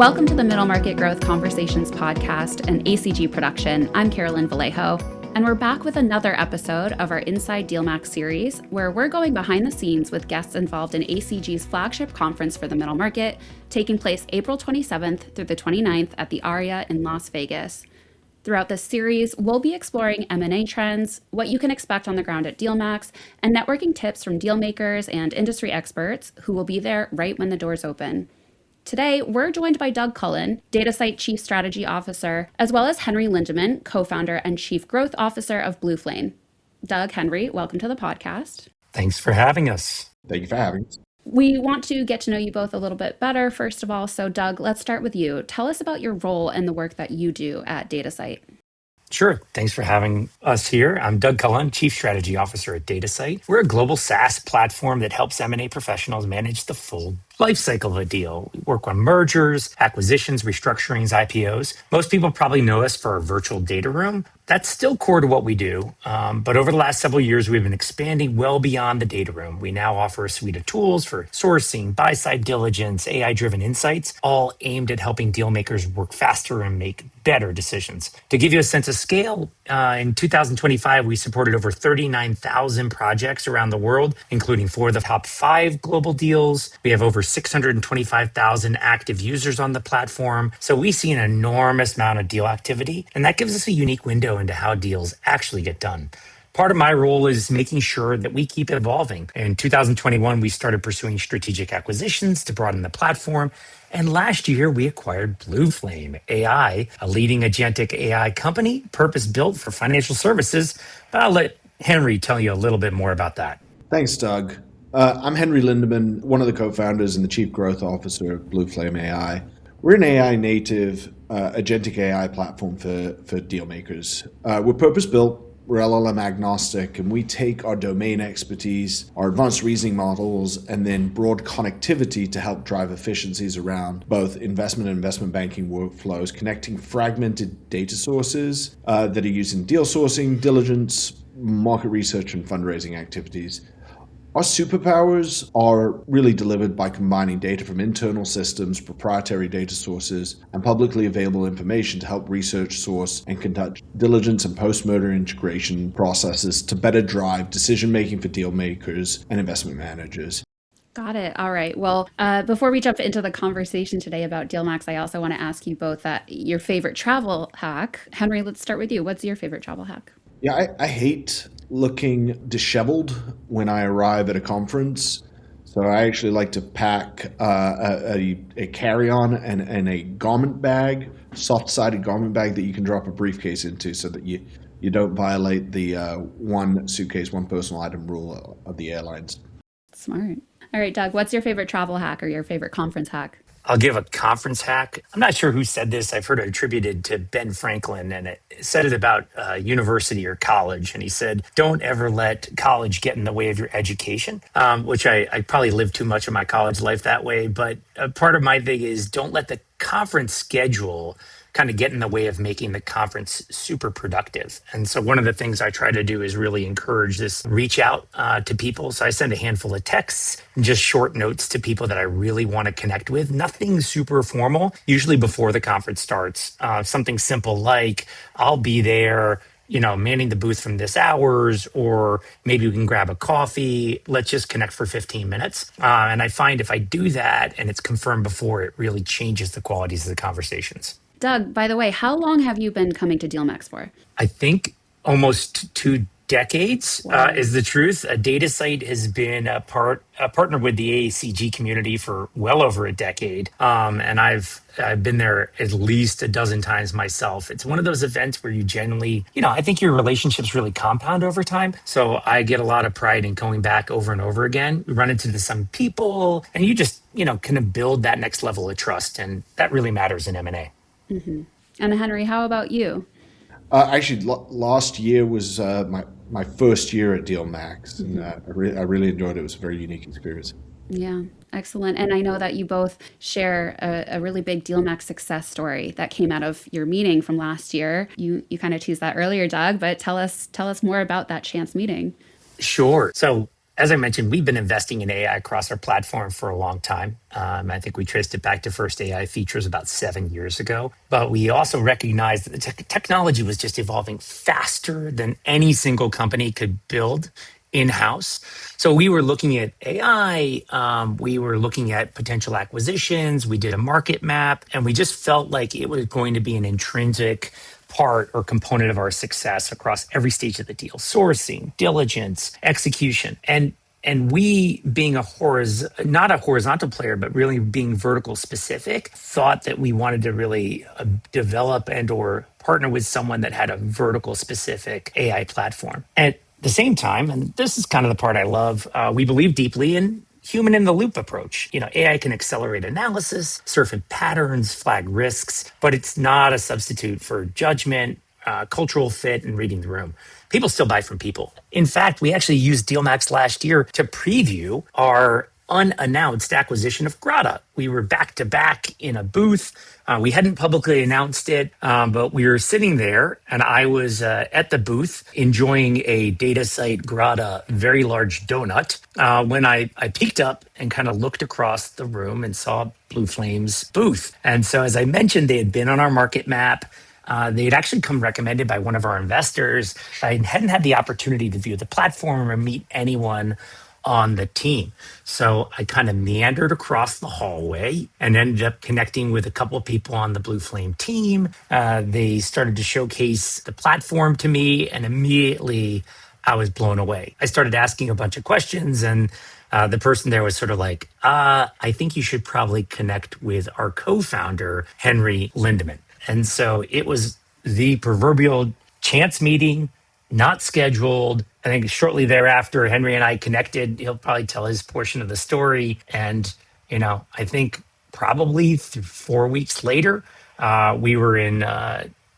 Welcome to the Middle Market Growth Conversations podcast, an ACG production. I'm Carolyn Vallejo, and we're back with another episode of our Inside DealMAX series, where we're going behind the scenes with guests involved in ACG's flagship conference for the middle market, taking place April 27th through the 29th at the Aria in Las Vegas. Throughout this series, we'll be exploring M&A trends, what you can expect on the ground at DealMAX, and networking tips from deal makers and industry experts who will be there right when the doors open. Today, we're joined by Doug Cullen, Datasite Chief Strategy Officer, as well as Henry Lindemann, co-founder and Chief Growth Officer of Blueflame. Doug, Henry, welcome to the podcast. Thanks for having us. Thank you for having us. We want to get to know you both a little bit better, first of all. So, Doug, let's start with you. Tell us about your role and the work that you do at Datasite. Sure. Thanks for having us here. I'm Doug Cullen, Chief Strategy Officer at Datasite. We're a global SaaS platform that helps M&A professionals manage the full life cycle of a deal. We work on mergers, acquisitions, restructurings, IPOs. Most people probably know us for our virtual data room. That's still core to what we do. But over the last several years, we've been expanding well beyond the data room. We now offer a suite of tools for sourcing, buy-side diligence, AI-driven insights, all aimed at helping deal makers work faster and make better decisions. To give you a sense of scale, in 2025, we supported over 39,000 projects around the world, including 4 of the top 5 global deals. We have over 625,000 active users on the platform. So we see an enormous amount of deal activity, and that gives us a unique window into how deals actually get done. Part of my role is making sure that we keep evolving. In 2021, we started pursuing strategic acquisitions to broaden the platform. And last year, we acquired Blueflame AI, a leading agentic AI company purpose-built for financial services. But I'll let Henry tell you a little bit more about that. Thanks, Doug. I'm Henry Lindemann, one of the co-founders and the Chief Growth Officer of Blueflame AI. We're an AI-native agentic AI platform for deal makers. We're purpose-built. We're LLM agnostic, and we take our domain expertise, our advanced reasoning models, and then broad connectivity to help drive efficiencies around both investment and investment banking workflows, connecting fragmented data sources that are used in deal sourcing, diligence, market research, and fundraising activities. Our superpowers are really delivered by combining data from internal systems, proprietary data sources, and publicly available information to help research, source, and conduct diligence and post-merger integration processes to better drive decision-making for deal makers and investment managers. Got it. All right. Well, before we jump into the conversation today about DealMAX, I also want to ask you both your favorite travel hack. Henry, let's start with you. What's your favorite travel hack? Yeah, I hate looking disheveled when I arrive at a conference. So I actually like to pack a carry-on and a garment bag, soft-sided garment bag that you can drop a briefcase into so that you don't violate the one suitcase, one personal item rule of the airlines. Smart. All right, Doug, what's your favorite travel hack or your favorite conference hack? I'll give a conference hack. I'm not sure who said this. I've heard it attributed to Ben Franklin, and it said it about university or college. And he said, don't ever let college get in the way of your education, which I probably lived too much of my college life that way. But part of my thing is don't let the conference schedule kind of get in the way of making the conference super productive. And so one of the things I try to do is really encourage this reach out to people. So I send a handful of texts and just short notes to people that I really want to connect with. Nothing super formal, usually before the conference starts. Something simple like, I'll be there, manning the booth from this hours, or maybe we can grab a coffee. Let's just connect for 15 minutes. And I find if I do that and it's confirmed before, it really changes the qualities of the conversations. Doug, by the way, how long have you been coming to DealMAX for? I think almost 2 decades. Wow. Is the truth. Datasite has been a partner with the ACG community for well over a decade. And I've been there at least a dozen times myself. It's one of those events where you generally, I think your relationships really compound over time. So I get a lot of pride in going back over and over again. We run into some people and you just, kind of build that next level of trust. And that really matters in M&A. Mm-hmm. And Henry, how about you? Actually, last year was my first year at DealMAX, and I really enjoyed it. It was a very unique experience. Yeah, excellent. And I know that you both share a really big DealMAX success story that came out of your meeting from last year. You kind of teased that earlier, Doug, but tell us more about that chance meeting. Sure. So As I mentioned, we've been investing in AI across our platform for a long time. I think we traced it back to first AI features about 7 years ago. But we also recognized that the technology was just evolving faster than any single company could build in-house. So we were looking at AI, we were looking at potential acquisitions, we did a market map, and we just felt like it was going to be an intrinsic part or component of our success across every stage of the deal: sourcing, diligence, execution. And we, being not a horizontal player, but really being vertical specific, thought that we wanted to really develop and or partner with someone that had a vertical specific AI platform. At the same time, and this is kind of the part I love, we believe deeply in human in the loop approach. AI can accelerate analysis, surf in patterns, flag risks, but it's not a substitute for judgment, cultural fit, and reading the room. People still buy from people. In fact, we actually used DealMAX last year to preview our unannounced acquisition of Grata. We were back to back in a booth. We hadn't publicly announced it, but we were sitting there, and I was at the booth enjoying a Datasite Grata very large donut when I peeked up and kind of looked across the room and saw Blueflame's booth. And so, as I mentioned, they had been on our market map. They had actually come recommended by one of our investors. I hadn't had the opportunity to view the platform or meet anyone on the team. So I kind of meandered across the hallway and ended up connecting with a couple of people on the Blue Flame team. They started to showcase the platform to me, and immediately I was blown away. I started asking a bunch of questions, and the person there was sort of like, I think you should probably connect with our co-founder, Henry Lindemann. And so it was the proverbial chance meeting, not scheduled. I think shortly thereafter, Henry and I connected. He'll probably tell his portion of the story. And, I think probably 4 weeks later, we were in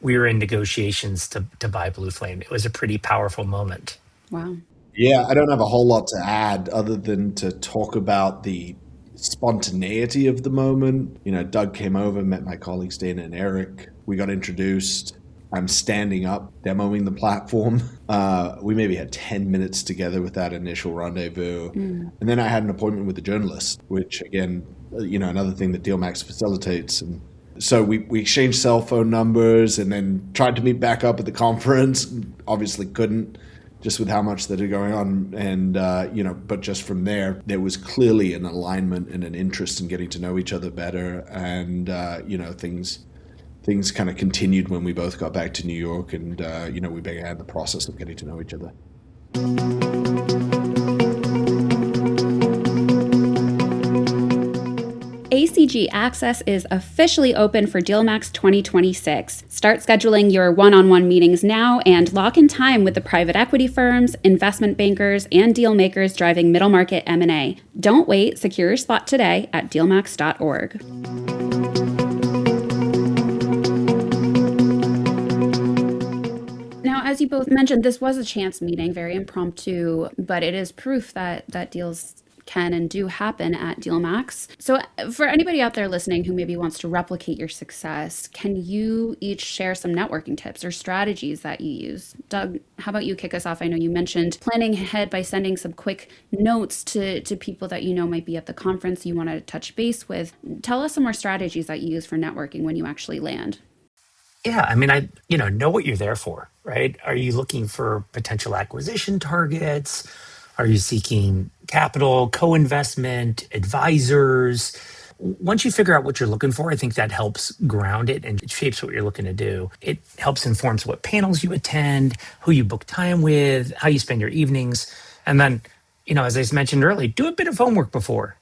negotiations to buy Blue Flame. It was a pretty powerful moment. Wow. Yeah, I don't have a whole lot to add other than to talk about the spontaneity of the moment. Doug came over, met my colleagues Dana and Eric. We got introduced. I'm standing up, demoing the platform. We maybe had 10 minutes together with that initial rendezvous. And then I had an appointment with a journalist, which again, another thing that DealMAX facilitates. And so we exchanged cell phone numbers and then tried to meet back up at the conference. Obviously couldn't, just with how much that are going on. And, but just from there was clearly an alignment and an interest in getting to know each other better. And, things kind of continued when we both got back to New York, and, we began the process of getting to know each other. ACG Access is officially open for DealMAX 2026. Start scheduling your one-on-one meetings now and lock in time with the private equity firms, investment bankers, and deal makers driving middle market M&A. Don't wait. Secure your spot today at dealmax.org. Now, as you both mentioned, this was a chance meeting, very impromptu, but it is proof that deals can and do happen at DealMAX. So for anybody out there listening who maybe wants to replicate your success, can you each share some networking tips or strategies that you use? Doug, how about you kick us off? I know you mentioned planning ahead by sending some quick notes to people that might be at the conference you want to touch base with. Tell us some more strategies that you use for networking when you actually land. Yeah, I mean, know what you're there for, right? Are you looking for potential acquisition targets? Are you seeking capital, co-investment, advisors? Once you figure out what you're looking for, I think that helps ground it and it shapes what you're looking to do. It helps informs what panels you attend, who you book time with, how you spend your evenings. And then, as I mentioned earlier, do a bit of homework before.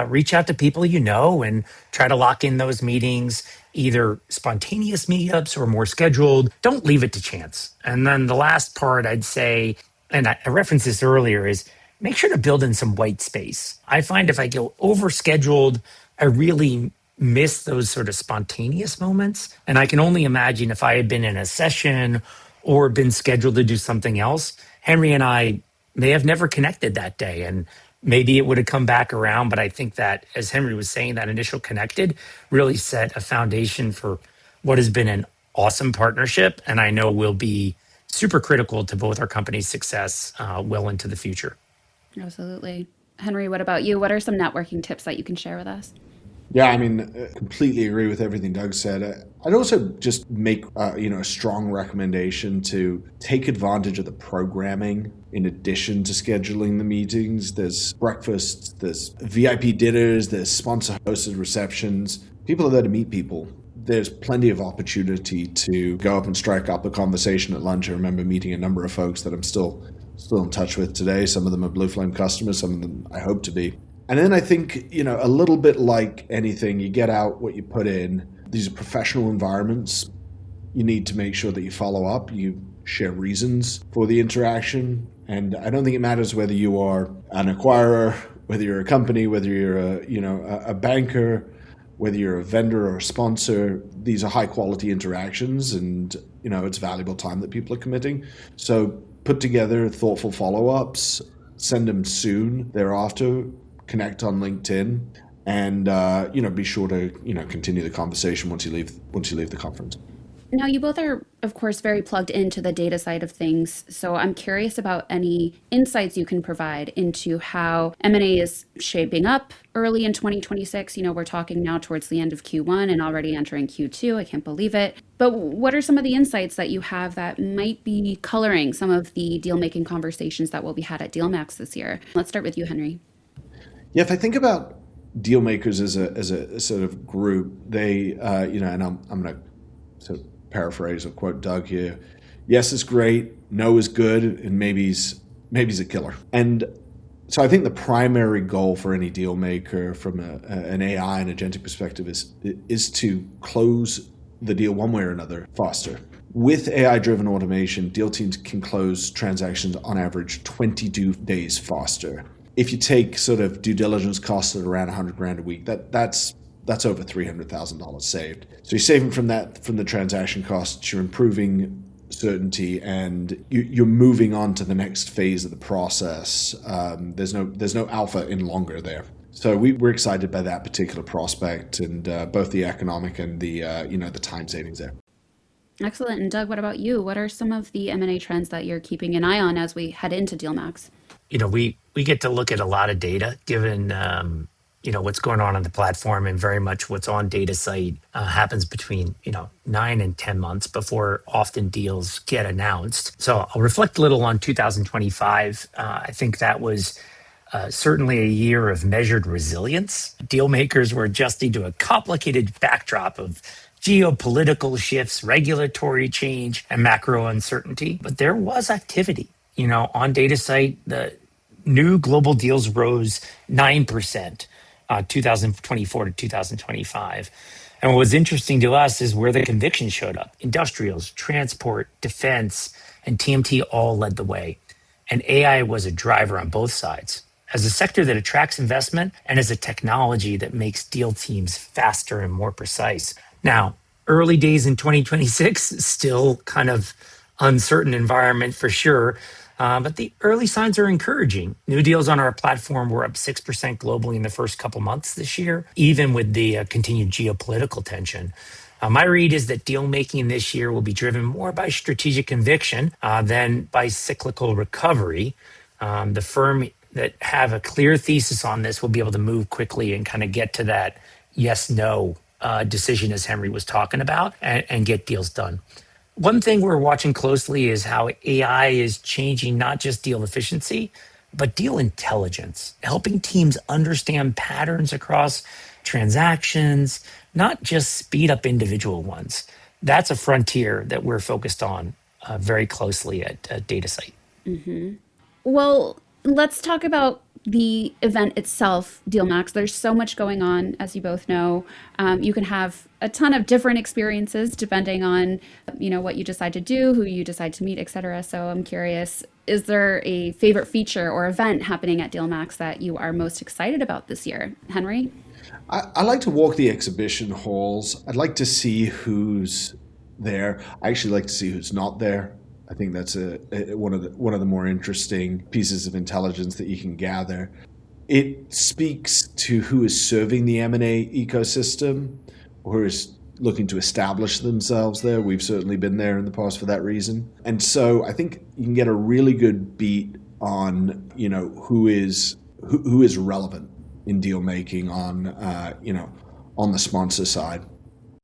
Reach out to people and try to lock in those meetings, either spontaneous meetups or more scheduled. Don't leave it to chance. And then the last part I'd say, and I referenced this earlier, is make sure to build in some white space. I find if I go over scheduled, I really miss those sort of spontaneous moments. And I can only imagine if I had been in a session or been scheduled to do something else, Henry and I may have never connected that day. And maybe it would have come back around. But I think that, as Henry was saying, that initial connected really set a foundation for what has been an awesome partnership. And I know will be super critical to both our company's success well into the future. Absolutely. Henry, what about you? What are some networking tips that you can share with us? Yeah, I mean, completely agree with everything Doug said. I'd also just make a strong recommendation to take advantage of the programming in addition to scheduling the meetings. There's breakfasts, there's VIP dinners, there's sponsor hosted receptions. People are there to meet people. There's plenty of opportunity to go up and strike up a conversation at lunch. I remember meeting a number of folks that I'm still in touch with today. Some of them are Blueflame customers, some of them I hope to be. And then I think, a little bit like anything, you get out what you put in. These are professional environments. You need to make sure that you follow up, you share reasons for the interaction. And I don't think it matters whether you are an acquirer, whether you're a company, whether you're a banker, whether you're a vendor or a sponsor. These are high quality interactions, and it's valuable time that people are committing. So put together thoughtful follow-ups, send them soon thereafter, connect on LinkedIn, and be sure to continue the conversation once you leave the conference. Now, you both are, of course, very plugged into the data side of things. So I'm curious about any insights you can provide into how M&A is shaping up early in 2026. We're talking now towards the end of Q1 and already entering Q2. I can't believe it. But what are some of the insights that you have that might be coloring some of the deal-making conversations that will be had at DealMAX this year? Let's start with you, Henry. Yeah, if I think about deal makers as a sort of group, they, and I'm going to sort of paraphrase or quote Doug here. Yes, it's great. No is good, and maybe he's a killer. And so I think the primary goal for any deal maker from an AI and agentic perspective is to close the deal one way or another faster. With AI-driven automation, deal teams can close transactions on average 22 days faster. If you take sort of due diligence costs at around $100,000 a week, that's over $300,000 saved. So you're saving from the transaction costs, you're improving certainty, and you're moving on to the next phase of the process. There's no alpha in longer there. So we're excited by that particular prospect, and both the economic and the time savings there. Excellent. And Doug, what about you? What are some of the M&A trends that you're keeping an eye on as we head into DealMAX? We get to look at a lot of data given what's going on the platform, and very much what's on Datasite happens between 9 and 10 months before often deals get announced. So I'll reflect a little on 2025. I think that was certainly a year of measured resilience. Deal makers were adjusting to a complicated backdrop of geopolitical shifts, regulatory change, and macro uncertainty. But there was activity. On Datasite, the new global deals rose 9%, 2024 to 2025. And what was interesting to us is where the conviction showed up. Industrials, transport, defense, and TMT all led the way. And AI was a driver on both sides. As a sector that attracts investment and as a technology that makes deal teams faster and more precise. Now, early days in 2026, still kind of uncertain environment for sure. But the early signs are encouraging. New deals on our platform were up 6% globally in the first couple months this year, even with the continued geopolitical tension. My read is that deal making this year will be driven more by strategic conviction than by cyclical recovery. The firm that have a clear thesis on this will be able to move quickly and kind of get to that yes/no decision, as Henry was talking about, and get deals done. One thing we're watching closely is how AI is changing not just deal efficiency, but deal intelligence, helping teams understand patterns across transactions, not just speed up individual ones. That's a frontier that we're focused on very closely at Datasite. Mm-hmm. Well, let's talk about the event itself, DealMAX. There's so much going on, as you both know. You can have a ton of different experiences depending on, what you decide to do, who you decide to meet, etc. So I'm curious, is there a favorite feature or event happening at DealMAX that you are most excited about this year? Henry? I like to walk the exhibition halls. I'd like to see who's there. I actually like to see who's not there. I think that's one of the more interesting pieces of intelligence that you can gather. It speaks to who is serving the M&A ecosystem, or who is looking to establish themselves there. We've certainly been there in the past for that reason. And so I think you can get a really good beat on, who is relevant in deal making on, on the sponsor side.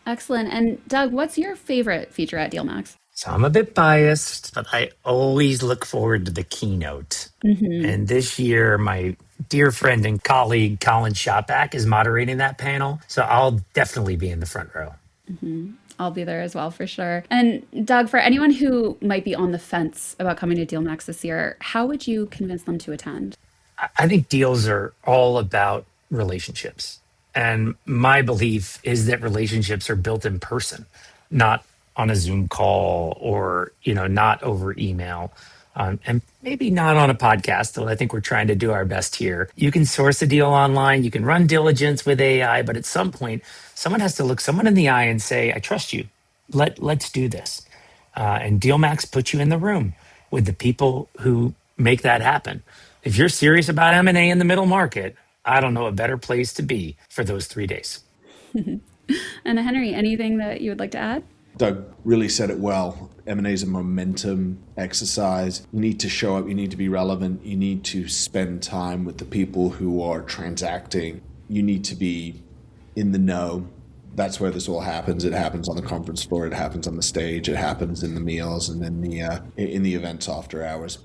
Excellent. And Doug, what's your favorite feature at DealMAX? So I'm a bit biased, but I always look forward to the keynote. And this year, my dear friend and colleague, Cullen is moderating that panel. So I'll definitely be in the front row. I'll be there as well for sure. And Doug, for anyone who might be on the fence about coming to DealMAX this year, how would you convince them to attend? I think deals are all about relationships. And my belief is that relationships are built in person, not on a Zoom call or, not over email. And maybe not on a podcast, though I think we're trying to do our best here. You can source a deal online, you can run diligence with AI, but at some point, someone has to look someone in the eye and say, I trust you. Let's do this. And DealMax puts you in the room with the people who make that happen. If you're serious about M&A in the middle market, I don't know a better place to be for those 3 days. And Henry, anything that you would like to add? Doug really said it well. M&A is a momentum exercise. You need to show up, you need to be relevant, you need to spend time with the people who are transacting. You need to be in the know. That's where this all happens. It happens on the conference floor, it happens on the stage, it happens in the meals and in the events after hours.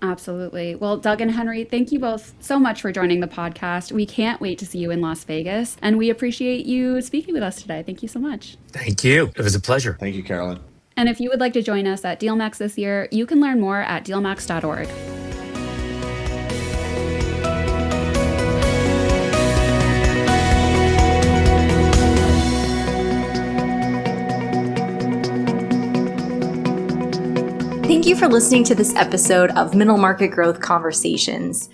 Absolutely. Well, Doug and Henry, thank you both so much for joining the podcast. We can't wait to see you in Las Vegas, and we appreciate you speaking with us today. Thank you so much. Thank you. It was a pleasure. Thank you, Carolyn. And if you would like to join us at DealMAX this year, you can learn more at dealmax.org. Thank you for listening to this episode of Middle Market Growth Conversations.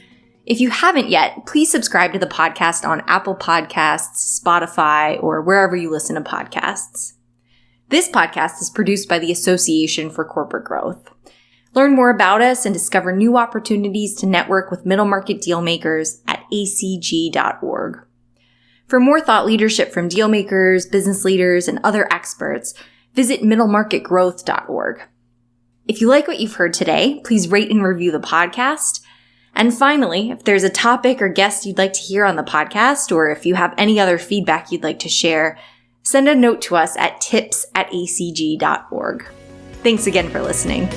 If you haven't yet, please subscribe to the podcast on Apple Podcasts, Spotify, or wherever you listen to podcasts. This podcast is produced by the Association for Corporate Growth. Learn more about us and discover new opportunities to network with middle market deal makers at acg.org. For more thought leadership from deal makers, business leaders, and other experts, visit middlemarketgrowth.org. If you like what you've heard today, please rate and review the podcast. And finally, if there's a topic or guest you'd like to hear on the podcast, or if you have any other feedback you'd like to share, send a note to us at tips@acg.org. Thanks again for listening.